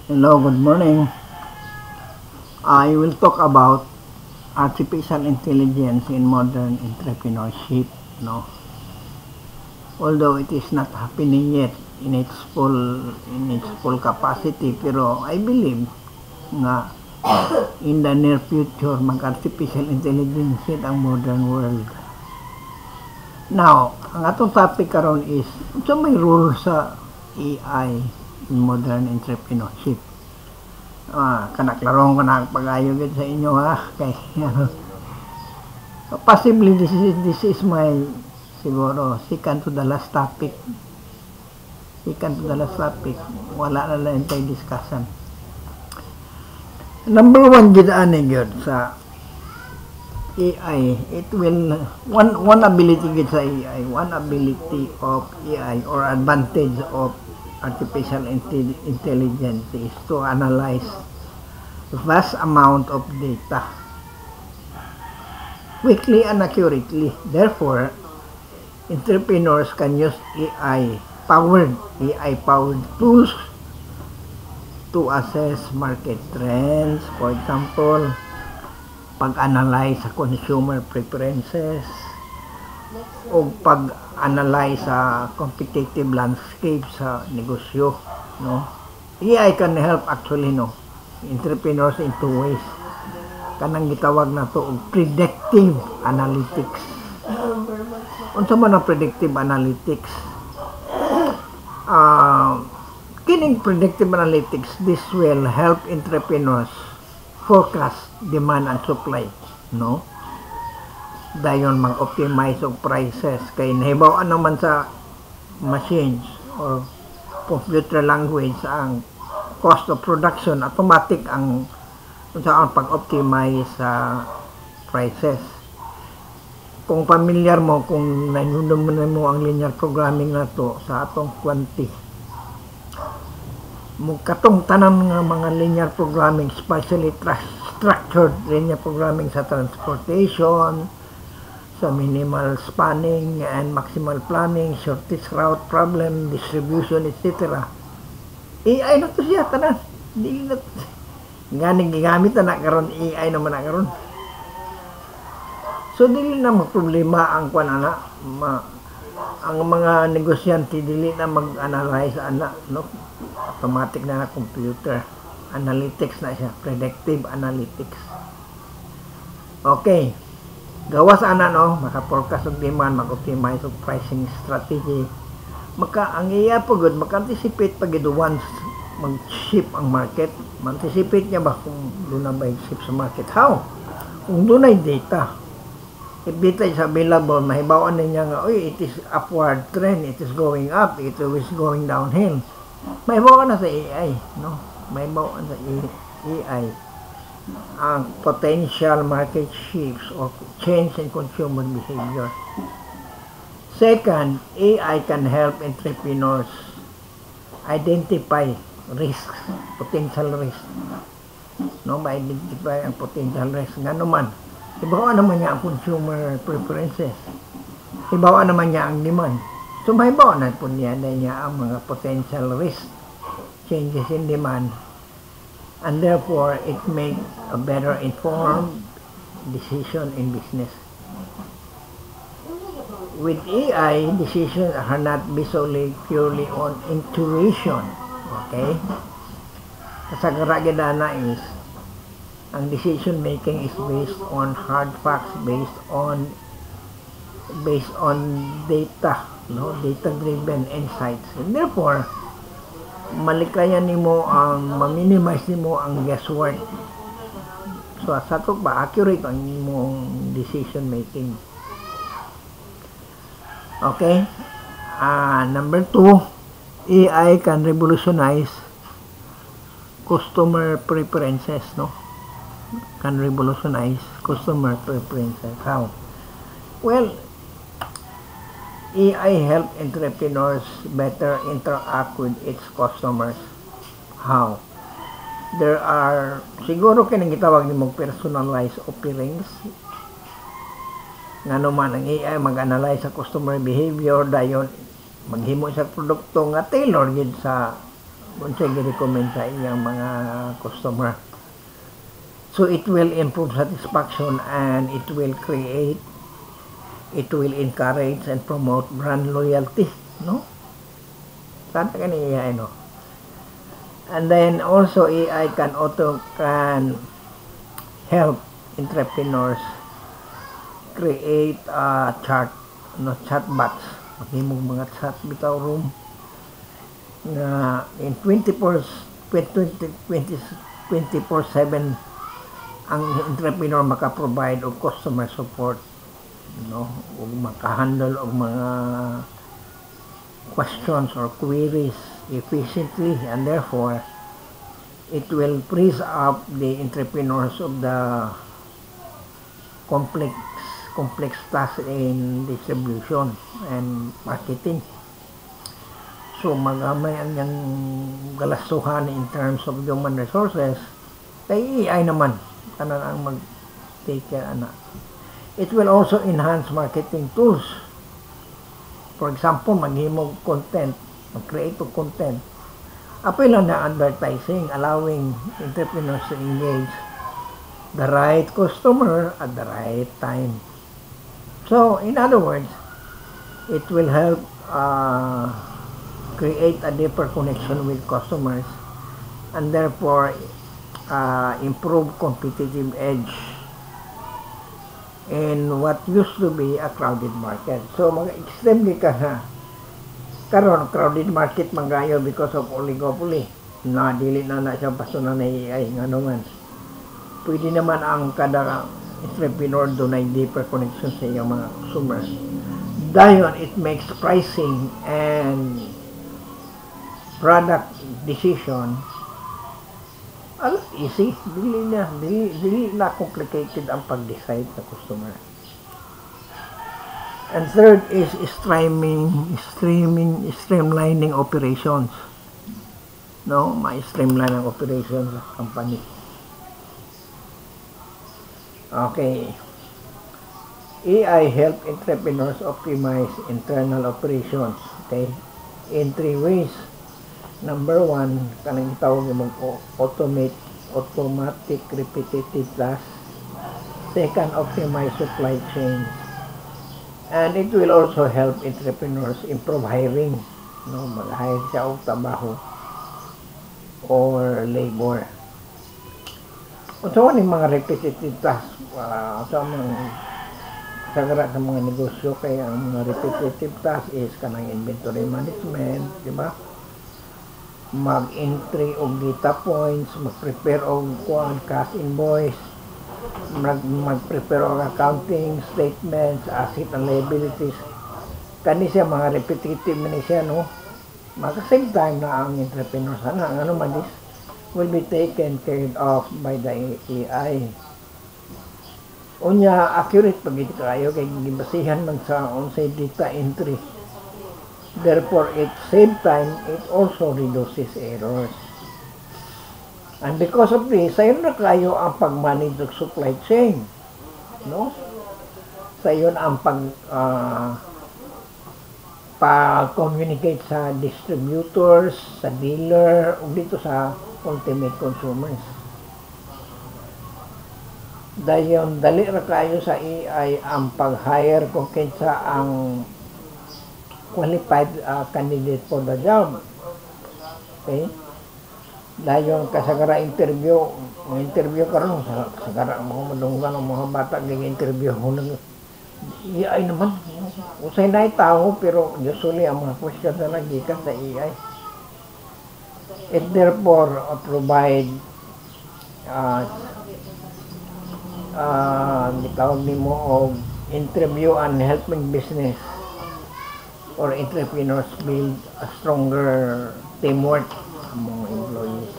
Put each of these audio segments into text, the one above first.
Hello, good morning. I will talk about artificial intelligence in modern entrepreneurship. No, although it is not happening yet in its full capacity, pero I believe nga in the near future mag-artificial intelligence hit ang modern world. Now, ang atong topic karon is so may role sa AI in modern entrepreneurship. Kanaklarong ko na pag-ayo sa inyo ha. Kay, possibly this is my siguro second to the last topic. Wala na lang tayo discussion. Number one, gidaan yun sa AI. It will, one ability gid sa AI, one ability of AI or advantage of artificial intelligence is to analyze vast amount of data quickly and accurately. Therefore, entrepreneurs can use AI-powered tools to assess market trends. For example, pag-analyze sa consumer preferences o pag-analyze sa competitive landscape sa negosyo, no? AI can help actually, no, entrepreneurs in two ways. Kanang gitawag na to og predictive analytics. Unsa man ang predictive analytics? Kining predictive analytics, this will help entrepreneurs forecast demand and supply, no? Dayon mag-optimize og prices kay nahibaw-an naman sa machines or computer language ang cost of production, automatic ang pag-optimize sa prices. Kung familiar mo, kung nanunod mo ang linear programming na to sa atong quantity, katong tanan nga mga linear programming, especially structured linear programming sa transportation, sa minimal spanning and maximal planning, shortest route problem, distribution, etc. AI na to siya, tanan. Dili na ganing gigamit na karon, AI naman na karon. So dili na magproblema ang ang mga negosyante, dili na mag-analyze no? Automatic na computer analytics na siya, predictive analytics. Okay, gawas no, maka-forecast og demand, mag-optimize og pricing strategy, ang iya pagod maka-anticipate pag once mag-ship ang market, ma-anticipate niya ba kung doon na ba ship sa market. How? Kung doon ay data, if data is available, mahibawan niya nga, it is upward trend, it is going up, it is going downhill. Mahibawan na sa AI, no? Mahibawan sa AI ang potential market shifts or change in consumer behavior. Second, AI can help entrepreneurs identify risks, potential risks. No, ma-identify ang potential risks. Nga naman, ibawa naman niya ang consumer preferences. Ibawa naman niya ang demand. So, mahibawa na po niya ang mga potential risks, changes in demand, and therefore, it makes a better informed decision in business. With AI, decisions are not solely purely on intuition. Okay? Kasagara gidana is, ang decision making is based on hard facts, based on data, no? Data-driven insights. And therefore, malikayan nimo ang ma-minimize nimo ang guesswork. So, sa to ba accurate ang imong decision making. Okay? Number 2, AI can revolutionize customer preferences, no? Can revolutionize customer preferences. How? Well, AI help entrepreneurs better interact with its customers. How? There are, siguro kinang gitawag ni mong personalized offerings. Nga naman ang AI mag-analyze sa customer behavior, dayon maghimo sa produkto nga tailor gid sa unsay gi-recommend sa iyang mga customer. So it will improve satisfaction and it will encourage and promote brand loyalty, no? Sana kaniya, no? And then also AI can help entrepreneurs create chatbots, mahimong mga chat bitaw room na in 24/7 ang entrepreneur maka-provide og customer support, no, ug maka-handle og mga questions or queries efficiently, and therefore it will freeze up the entrepreneurs of the complex tasks in distribution and marketing. So magamay ang yung galastuhan in terms of human resources, kay AI naman tanan ang mag-take care ana. It will also enhance marketing tools. For example, maghimog content, mag-create of content. Apil lang na advertising, allowing entrepreneurs to engage the right customer at the right time. So, in other words, it will help create a deeper connection with customers and therefore improve competitive edge in what used to be a crowded market. So, extremely karon crowded market mangayo because of oligopoly. Na dili na siya basunan na AI nga naman. Pwede naman ang kada entrepreneur dunay deeper connection sa iyang mga consumers. Dayon, it makes pricing and product decision a lot easy. Dili na complicated ang pag-decide sa customer. And third is streamlining operations. No, ma-streamline ang operations sa company. Okay. AI help entrepreneurs optimize internal operations. Okay. In 3 ways. Number 1, kanang tawag yung automatic repetitive tasks. Second, optimize supply chains. And it will also help entrepreneurs improve hiring. No, mag-hire siya og trabaho or labor. Unsa man yung mga repetitive tasks sa mga negosyo, kay ang mga repetitive tasks is kanang inventory management, di ba? Mag-entry og data points, mag-prepare og cash invoice, mag-prepare og accounting statements, asset and liabilities. Kani siya mga repetitive man siya, no? Same time na ang entrepreneur sana ang ano man this will be taken care of by the AI. Unya accurate pagit kayo kay gibasihan man sa unsay data entry. Therefore, at same time, it also reduces errors. And because of this, sayon na kayo ang pag-manage ng supply chain. No? Sayon ang pag-communicate sa distributors, sa dealer, o dito sa ultimate consumers. Dayon, dali ra kayo sa AI ang pag-hire kung kinsa ang qualified candidate for the job. Okay? Dayon kasagara interview karon sagara mo madunggan ang mga bata nag-interview ho nang AI naman. Usay na tao pero usually ang mga questions na nagikan sa AI. It therefore provide tawag nimo og interview and helping business or entrepreneurs build a stronger teamwork among employees.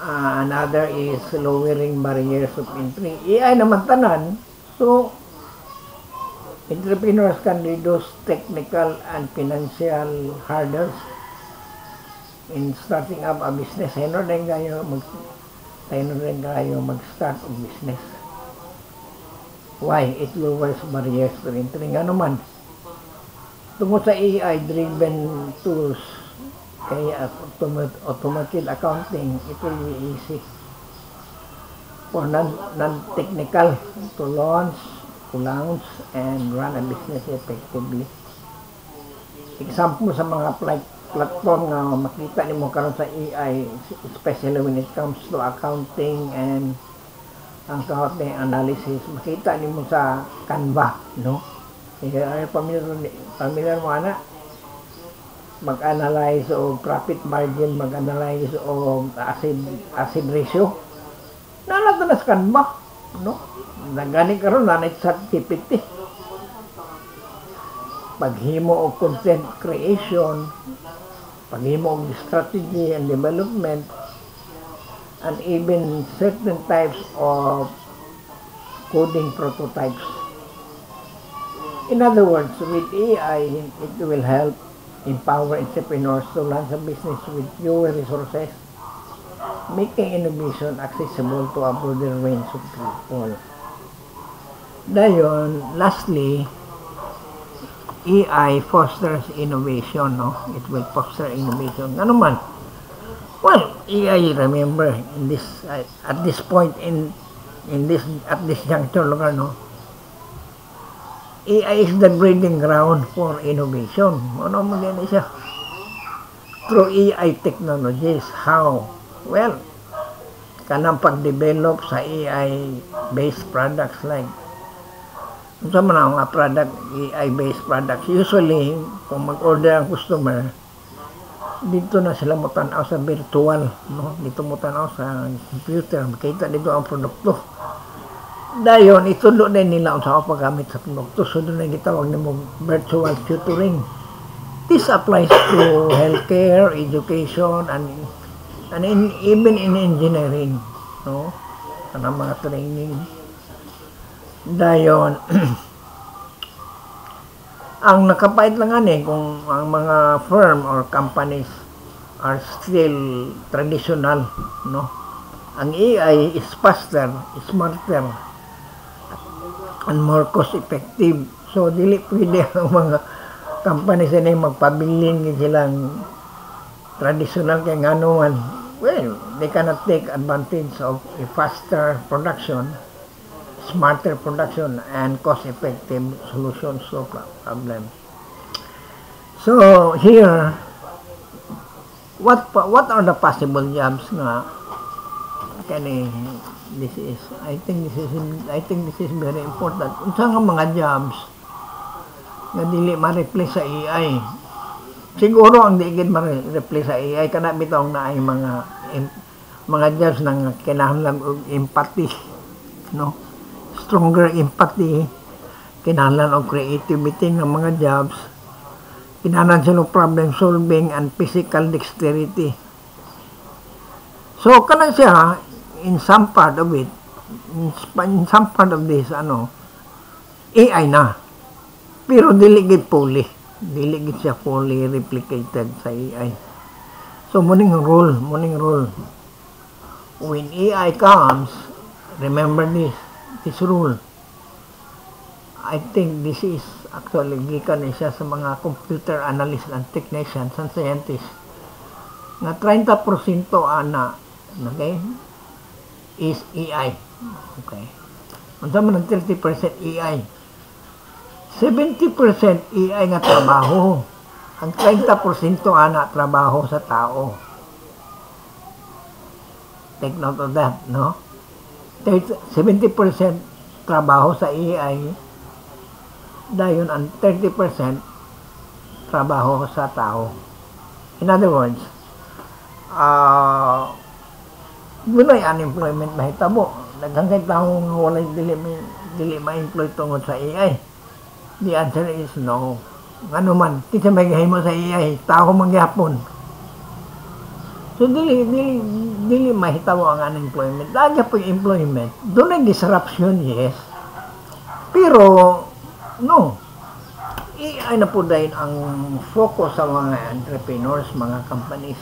Another is lowering barriers of entry. AI naman tanan, so entrepreneurs can reduce technical and financial hurdles in starting up a business. Tayo rin kayo mag-start a business. Why? It lowers barriers to entry. Nga naman, tungkol sa AI-driven tools, kaya automated accounting, it will be easy for non-technical to launch, and run a business effectively. Example sa mga platform nga makita nimo karon sa AI, especially when it comes to accounting and ang accounting analysis, makita nimo sa Canva, no? Kaya familiar mo ana, mag-analyze o profit margin, mag-analyze o acid ratio. Nalata na sa Canva, no? Nagani karon na sa GPT. Paghimo og content creation, paghimo og strategy and development, and even certain types of coding prototypes. In other words, with AI, it will help empower entrepreneurs to launch a business with fewer resources, making innovation accessible to a broader range of people. Dayon, lastly, AI fosters innovation, no? It will foster innovation. Ano man? Well, AI, remember, at this point at this juncture, no? AI is the breeding ground for innovation. Ano mo yan siya? Through AI technologies, how? Well, kanang pag-develop sa AI-based products like sa mga product, AI-based products. Usually, kung mag-order ang customer, dito na sila mutanaw sa virtual, no? Dito mutanaw sa computer, makita dito ang produkto. Dayon, itulo na nila ang sa paggamit sa produkto. So, doon na gitawag na mo virtual tutoring. This applies to healthcare, education, and even in engineering, no? Kanang mga training. Dayon, ang nakapait lang kung ang mga firm or companies are still traditional, no? Ang AI is faster, smarter, and more cost effective. So dili pwede ang mga companies na magpabiling silang traditional kay nganuman. Well, they cannot take advantage of a faster production, smarter production, and cost-effective solutions to problem. So here, what are the possible jobs nga I think this is very important. Unsa nga mga jobs nga dili ma-replace sa AI? Siguro ang di gid ma-replace sa AI kana bitaw na ay mga jobs nang kinahanglan og empathy, no? Stronger empathy, kinahanglan og creativity ng mga jobs, kinahanglan sila problem solving and physical dexterity. So kana siya in some part of it, in some part of this AI na, pero dili gid siya fully replicated sa AI. So morning rule when AI comes, remember this rule. I think this is actually gikan siya sa mga computer analysts and technicians and scientists nga 30% ana, okay, is AI. Okay. Unsa man ang 30% AI? 70% AI nga trabaho. Ang 30% ana trabaho sa tao. Take note of that, no? 70% trabaho sa AI, dayon ang 30% trabaho sa tao. In other words, walay unemployment mahitabo. Daghang kay tawo nga walay dili ma-employ tungod sa AI. The answer is no. Ngano man, kinsa may gahimo sa AI, tao man gyapon. So dili mahitabo ang unemployment. Dagha pag employment, doon ay disruption, yes. Pero no. AI na po dahil ang focus sa mga entrepreneurs, mga companies.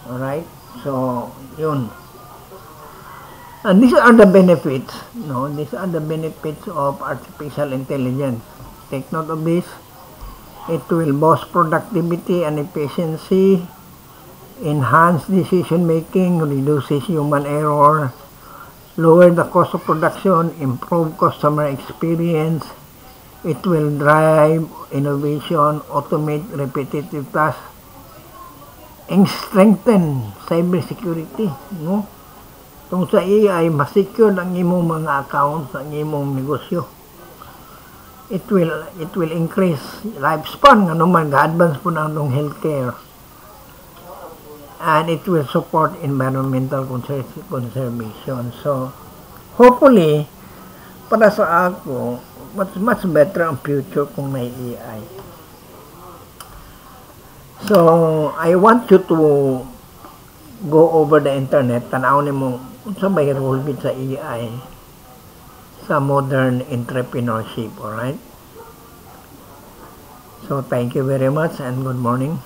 Alright? So, yun. And these are the benefits, no? These are the benefits of artificial intelligence. Take note of this. It will boost productivity and efficiency, enhance decision making, reduces human error, lower the cost of production, improve customer experience. It will drive innovation, automate repetitive tasks, and strengthen cybersecurity, no? Kung sa AI, mas-secure ang imong mga accounts, ang imong negosyo. It will increase lifespan, ano man, ga-advance po na ng healthcare. And it will support environmental conservation. So, hopefully, para sa ako, much better ang future kung may AI. So, I want you to go over the internet, tanaw ni mo sa may role bit sa AI sa modern entrepreneurship, alright? So, thank you very much and good morning.